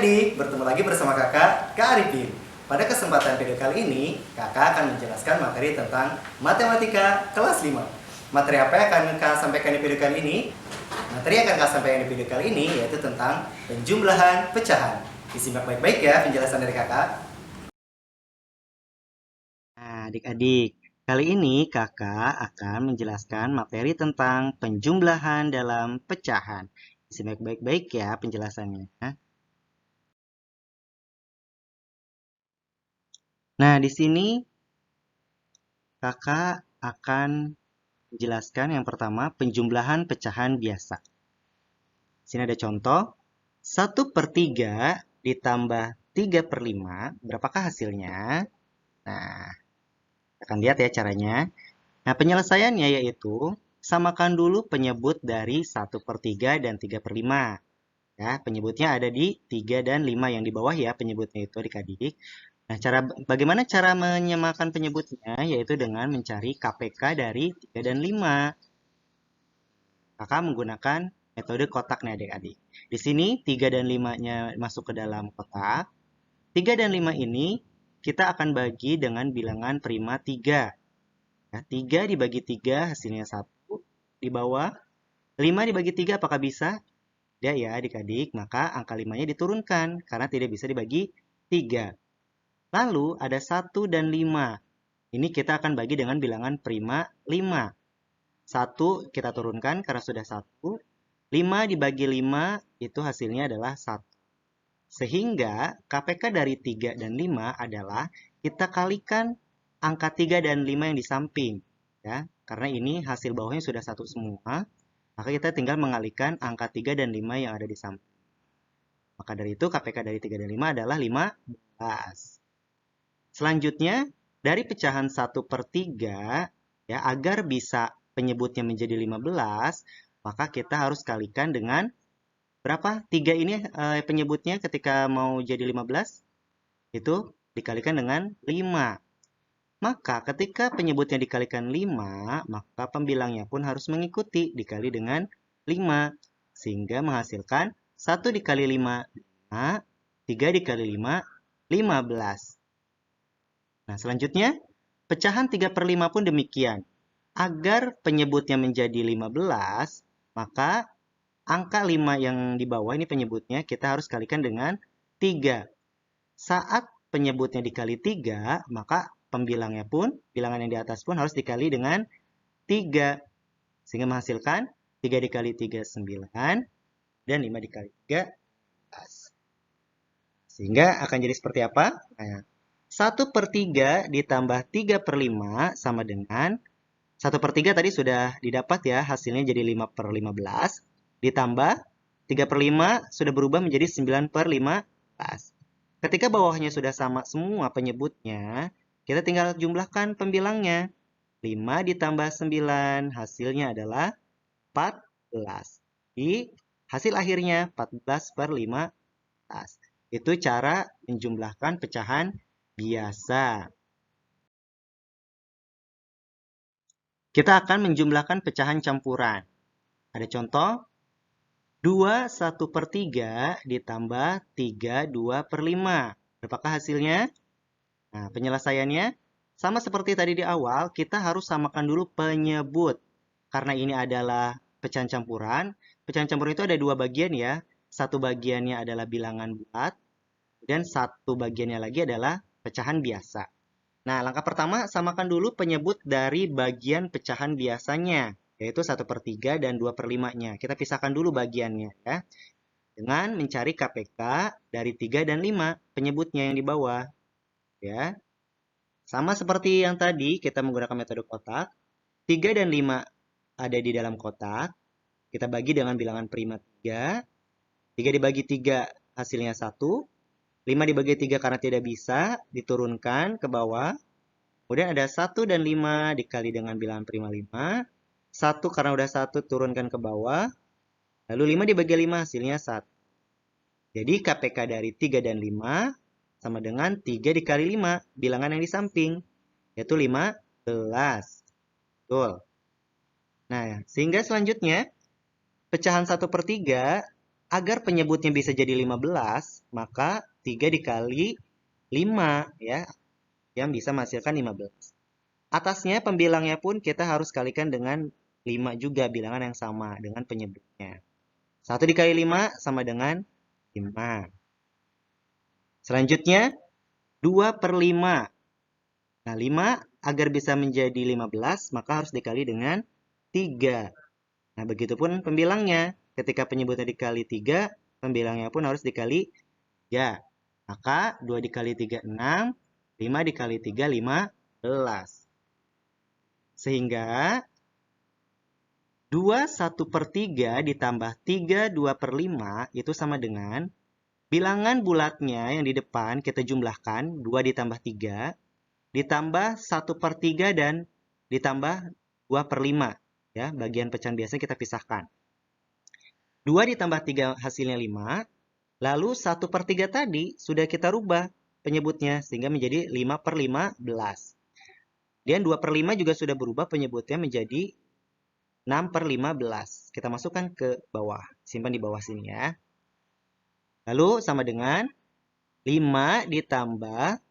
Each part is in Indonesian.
adik-adik, bertemu lagi bersama kakak, Kak Arifin. Pada kesempatan video kali ini, kakak akan menjelaskan materi tentang matematika kelas 5. Materi apa yang akan kakak sampaikan di video kali ini? Materi yang akan kakak sampaikan di video kali ini yaitu tentang penjumlahan pecahan. Disimak baik-baik ya penjelasan dari kakak. Nah, adik-adik, kali ini kakak akan menjelaskan materi tentang penjumlahan dalam pecahan. Simak baik-baik ya penjelasannya. Nah, di sini kakak akan menjelaskan yang pertama penjumlahan pecahan biasa. Di sini ada contoh, 1/3 ditambah 3/5, berapakah hasilnya? Nah, akan lihat ya caranya. Nah, penyelesaiannya yaitu samakan dulu penyebut dari 1/3 dan 3/5. Ya, penyebutnya ada di 3 dan 5 yang di bawah ya penyebutnya itu adik-adik. Nah, bagaimana cara menyamakan penyebutnya? Yaitu dengan mencari KPK dari 3 dan 5. Kakak menggunakan metode kotak nih adik-adik. Di sini 3 dan 5-nya masuk ke dalam kotak. 3 dan 5 ini kita akan bagi dengan bilangan prima 3. Ya, 3 dibagi 3 hasilnya 1. Di bawah 5 dibagi 3 apakah bisa? Tidak ya adik-adik, maka angka 5-nya diturunkan karena tidak bisa dibagi 3. Lalu ada 1 dan 5. Ini kita akan bagi dengan bilangan prima 5. 1 kita turunkan karena sudah 1. 5 dibagi 5 itu hasilnya adalah 1. Sehingga KPK dari 3 dan 5 adalah kita kalikan angka 3 dan 5 yang di samping. Ya, karena ini hasil bawahnya sudah 1 semua, maka kita tinggal mengalihkan angka 3 dan 5 yang ada di samping. Maka dari itu KPK dari 3 dan 5 adalah 15. Selanjutnya, dari pecahan 1/3, ya, agar bisa penyebutnya menjadi 15, maka kita harus kalikan dengan berapa? 3 ini penyebutnya ketika mau jadi 15, itu dikalikan dengan 5. Maka ketika penyebutnya dikalikan 5, maka pembilangnya pun harus mengikuti dikali dengan 5. Sehingga menghasilkan 1 dikali 5, 5, 3 dikali 5, 15. Nah, selanjutnya, pecahan 3/5 pun demikian. Agar penyebutnya menjadi 15, maka angka 5 yang di bawah ini penyebutnya kita harus kalikan dengan 3. Saat penyebutnya dikali 3, maka pembilangnya pun, bilangan yang di atas pun harus dikali dengan 3. Sehingga menghasilkan 3 dikali 3, 9. Dan 5 dikali 3, 15. Sehingga akan jadi seperti apa? Nah, 1/3 ditambah 3/5 sama dengan 1/3 tadi sudah didapat ya, hasilnya jadi 5/15. Ditambah 3/5 sudah berubah menjadi 9/15. Ketika bawahnya sudah sama semua penyebutnya, kita tinggal jumlahkan pembilangnya. 5 ditambah 9 hasilnya adalah 14. Di hasil akhirnya 14/15. Itu cara menjumlahkan pecahan biasa. Kita akan menjumlahkan pecahan campuran. Ada contoh, 2 1/3 ditambah 3 2/5. Berapakah hasilnya? Nah, penyelesaiannya sama seperti tadi di awal, kita harus samakan dulu penyebut. Karena ini adalah pecahan campuran. Pecahan campuran itu ada dua bagian ya. Satu bagiannya adalah bilangan bulat, dan satu bagiannya lagi adalah pecahan biasa. Nah, langkah pertama, samakan dulu penyebut dari bagian pecahan biasanya, yaitu 1/3 dan 2/5-nya. Kita pisahkan dulu bagiannya ya. Dengan mencari KPK dari 3 dan 5, penyebutnya yang di bawah. Ya. Sama seperti yang tadi, kita menggunakan metode kotak. 3 dan 5 ada di dalam kotak. Kita bagi dengan bilangan prima 3. 3 dibagi 3 hasilnya 1. 5 dibagi 3 karena tidak bisa, diturunkan ke bawah. Kemudian ada 1 dan 5 dikali dengan bilangan prima 5. 1 karena udah 1 turunkan ke bawah. Lalu 5 dibagi 5 hasilnya 1. Jadi KPK dari 3 dan 5 sama dengan 3 dikali 5, bilangan yang di samping, yaitu 15. Betul. Nah, sehingga selanjutnya, pecahan 1/3 agar penyebutnya bisa jadi 15, maka 3 dikali 5 ya, yang bisa menghasilkan 15. Atasnya pembilangnya pun kita harus kalikan dengan 5 juga, bilangan yang sama dengan penyebutnya. 1 dikali 5 sama dengan 5. Selanjutnya, 2 per 5. Nah, 5 agar bisa menjadi 15, maka harus dikali dengan 3. Nah, begitupun pembilangnya. Ketika penyebutnya dikali 3, pembilangnya pun harus dikali 3. Maka 2 dikali 3, 6. 5 dikali 3, 15. Sehingga 2 1 per 3 ditambah 3 2 per 5 itu sama dengan bilangan bulatnya yang di depan kita jumlahkan 2 ditambah 3 ditambah 1 per 3 dan ditambah 2 per 5. Ya, bagian pecahan biasa kita pisahkan. 2 ditambah 3 hasilnya 5. Lalu 1 per 3 tadi sudah kita rubah penyebutnya sehingga menjadi 5 per 15. Dan 2 per 5 juga sudah berubah penyebutnya menjadi 6 per 15. Kita masukkan ke bawah. Simpan di bawah sini ya. Lalu sama dengan 5 ditambah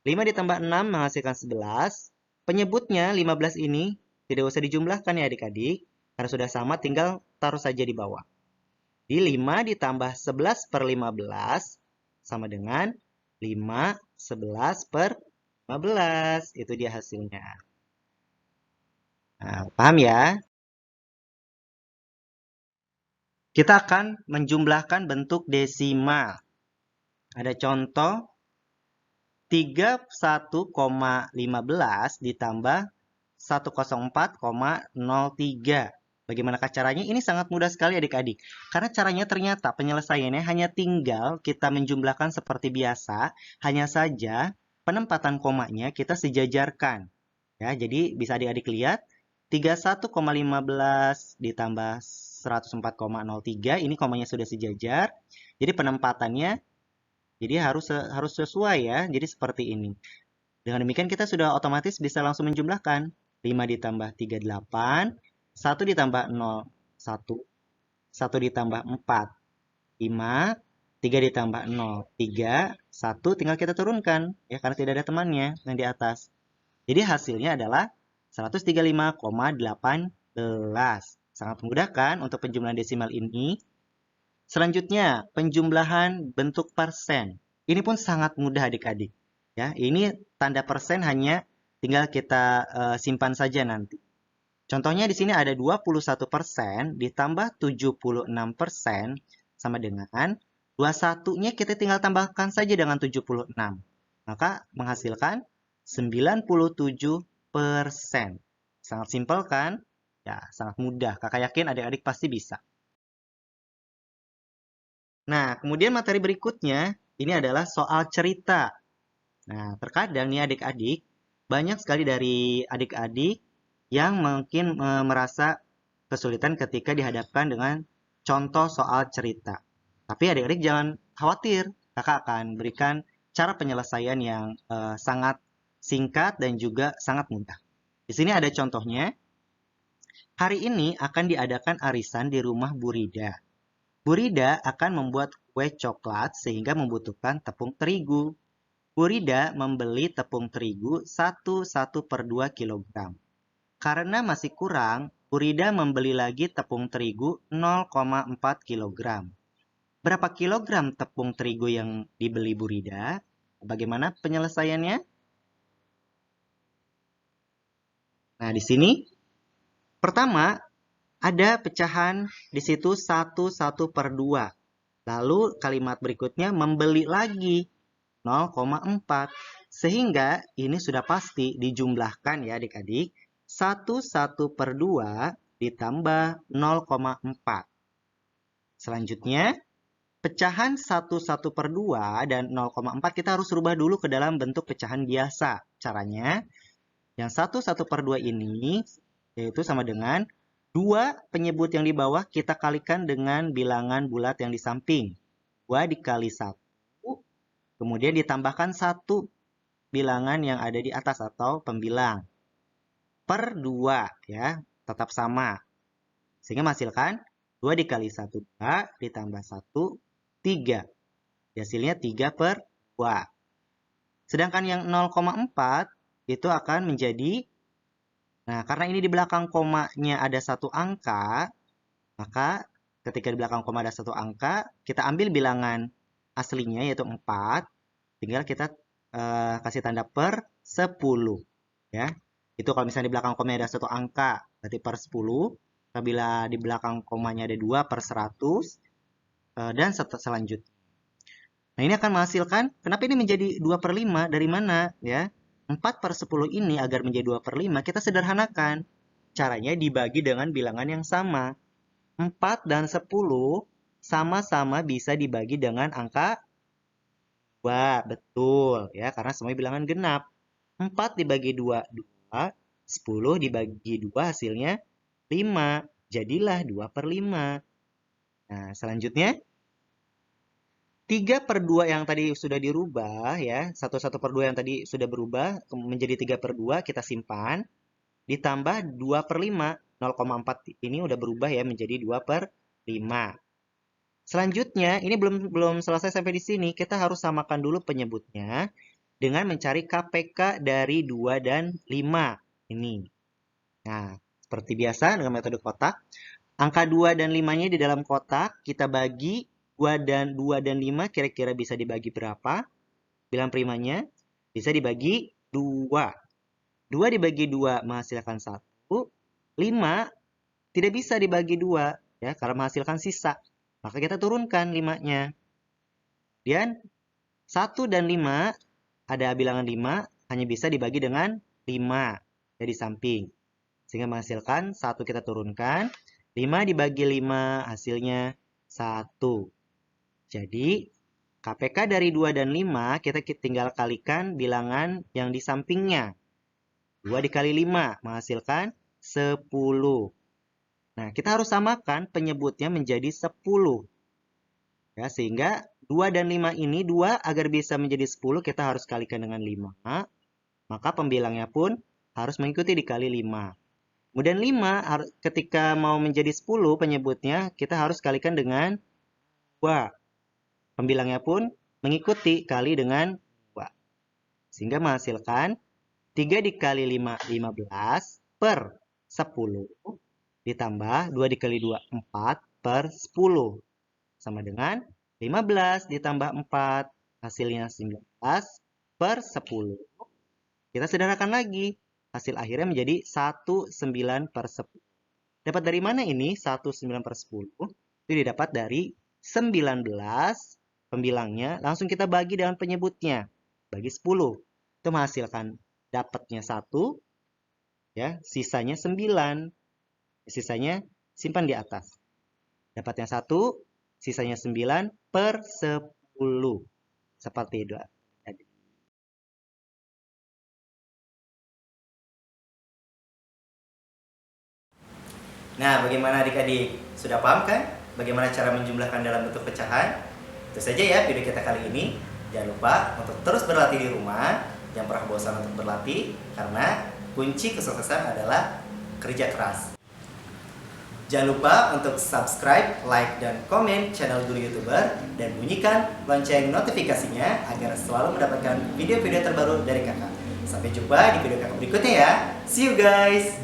6 menghasilkan 11. Penyebutnya 15 ini tidak usah dijumlahkan ya adik-adik. Karena sudah sama tinggal taruh saja di bawah. Di 5 ditambah 11 per 15 sama dengan 5 11 per 15. Itu dia hasilnya. Nah, paham ya? Kita akan menjumlahkan bentuk desimal. Ada contoh 31,15 ditambah 104,03. Bagaimanakah caranya? Ini sangat mudah sekali adik-adik. Karena caranya ternyata penyelesaiannya hanya tinggal kita menjumlahkan seperti biasa. Hanya saja penempatan komanya kita sejajarkan. Ya, jadi bisa adik-adik lihat 31,15 ditambah 104,03 ini komanya sudah sejajar. Jadi penempatannya harus sesuai ya. Jadi seperti ini. Dengan demikian kita sudah otomatis bisa langsung menjumlahkan. 5 ditambah 3, 8. 1 ditambah 0, 1. 1 ditambah 4, 5. 3 ditambah 0, 3. 1 tinggal kita turunkan. Ya, karena tidak ada temannya yang di atas. Jadi hasilnya adalah 135,18. Sangat mudah kan untuk penjumlahan desimal ini. Selanjutnya, penjumlahan bentuk persen. Ini pun sangat mudah adik-adik. Ya, ini tanda persen hanya tinggal kita simpan saja nanti. Contohnya di sini ada 21% ditambah 76% sama dengan 21-nya kita tinggal tambahkan saja dengan 76. Maka menghasilkan 97%. Sangat simpel kan? Ya, sangat mudah. Kakak yakin adik-adik pasti bisa. Nah, kemudian materi berikutnya, ini adalah soal cerita. Nah, terkadang nih adik-adik, banyak sekali dari adik-adik yang mungkin merasa kesulitan ketika dihadapkan dengan contoh soal cerita. Tapi adik-adik jangan khawatir, kakak akan berikan cara penyelesaian yang sangat singkat dan juga sangat mudah. Di sini ada contohnya. Hari ini akan diadakan arisan di rumah Bu Rida. Bu Rida akan membuat kue coklat sehingga membutuhkan tepung terigu. Bu Rida membeli tepung terigu 1 per 2 kg. Karena masih kurang, Bu Rida membeli lagi tepung terigu 0,4 kg. Berapa kilogram tepung terigu yang dibeli Bu Rida? Bagaimana penyelesaiannya? Nah, di sini pertama ada pecahan di situ 1 per 2. Lalu kalimat berikutnya membeli lagi 0,4. Sehingga ini sudah pasti dijumlahkan ya adik-adik. 1 per 2 ditambah 0,4. Selanjutnya, pecahan 1 per 2 dan 0,4 kita harus rubah dulu ke dalam bentuk pecahan biasa. Caranya, yang 1 per 2 ini yaitu sama dengan 2 penyebut yang di bawah kita kalikan dengan bilangan bulat yang di samping. 2 dikali 1. Kemudian ditambahkan 1 bilangan yang ada di atas atau pembilang. Per 2 ya, tetap sama. Sehingga menghasilkan 2 dikali 1, 2, ditambah 1, 3. Hasilnya 3 per 2. Sedangkan yang 0,4 itu akan menjadi, nah karena ini di belakang komanya ada satu angka, maka ketika di belakang koma ada satu angka, kita ambil bilangan aslinya yaitu 4, tinggal kita kasih tanda per 10. Ya. Itu kalau misalnya di belakang komanya ada satu angka, berarti per 10. Apabila di belakang komanya ada 2 per 100, dan selanjutnya. Nah, ini akan menghasilkan, kenapa ini menjadi 2 per 5? Dari mana? Ya, 4 per 10 ini agar menjadi 2 per 5, kita sederhanakan. Caranya dibagi dengan bilangan yang sama. 4 dan 10 sama-sama bisa dibagi dengan angka 2. Betul, ya, karena semua bilangan genap. 4 dibagi 2, 2. 10 dibagi 2 hasilnya 5. Jadilah 2 per 5. Nah, selanjutnya 3 per 2 yang tadi sudah dirubah, ya, 1 per 2 yang tadi sudah berubah menjadi 3 per 2, kita simpan, ditambah 2 per 5, 0,4 ini udah berubah ya menjadi 2 per 5. Selanjutnya, ini belum selesai sampai di sini, kita harus samakan dulu penyebutnya dengan mencari KPK dari 2 dan 5 ini. Nah, seperti biasa dengan metode kotak, angka 2 dan 5-nya di dalam kotak kita bagi 2 dan 5 kira-kira bisa dibagi berapa? Bilang primanya bisa dibagi 2. 2 dibagi 2 menghasilkan 1. 5 tidak bisa dibagi 2 ya karena menghasilkan sisa. Maka kita turunkan 5-nya. Dan 1 dan 5 ada bilangan 5 hanya bisa dibagi dengan 5 ya di samping. Sehingga menghasilkan 1 kita turunkan. 5 dibagi 5 hasilnya 1. Jadi, KPK dari 2 dan 5, kita tinggal kalikan bilangan yang di sampingnya. 2 dikali 5 menghasilkan 10. Nah, kita harus samakan penyebutnya menjadi 10. Ya, sehingga 2 dan 5 ini, 2 agar bisa menjadi 10, kita harus kalikan dengan 5. Maka pembilangnya pun harus mengikuti dikali 5. Kemudian 5, ketika mau menjadi 10 penyebutnya, kita harus kalikan dengan 2. Pembilangnya pun mengikuti kali dengan 2. Sehingga menghasilkan 3 dikali 5, 15 per 10. Ditambah 2 dikali 2, 4 per 10. Sama dengan 15 ditambah 4. Hasilnya 19 per 10. Kita sederhanakan lagi. Hasil akhirnya menjadi 19 per 10. Dapat dari mana ini 19 per 10? Itu didapat dari 19 pembilangnya, langsung kita bagi dengan penyebutnya. Bagi 10. Itu menghasilkan dapatnya 1, ya, sisanya 9. Sisanya simpan di atas. Dapatnya 1, sisanya 9 per 10. Seperti itu. Nah, bagaimana adik-adik? Sudah paham kan? Bagaimana cara menjumlahkan dalam bentuk pecahan? Itu saja ya video kita kali ini. Jangan lupa untuk terus berlatih di rumah. Jangan pernah bosan untuk berlatih. Karena kunci kesuksesan adalah kerja keras. Jangan lupa untuk subscribe, like, dan komen channel Guru YouTuber. Dan bunyikan lonceng notifikasinya agar selalu mendapatkan video-video terbaru dari kakak. Sampai jumpa di video kakak berikutnya ya. See you guys!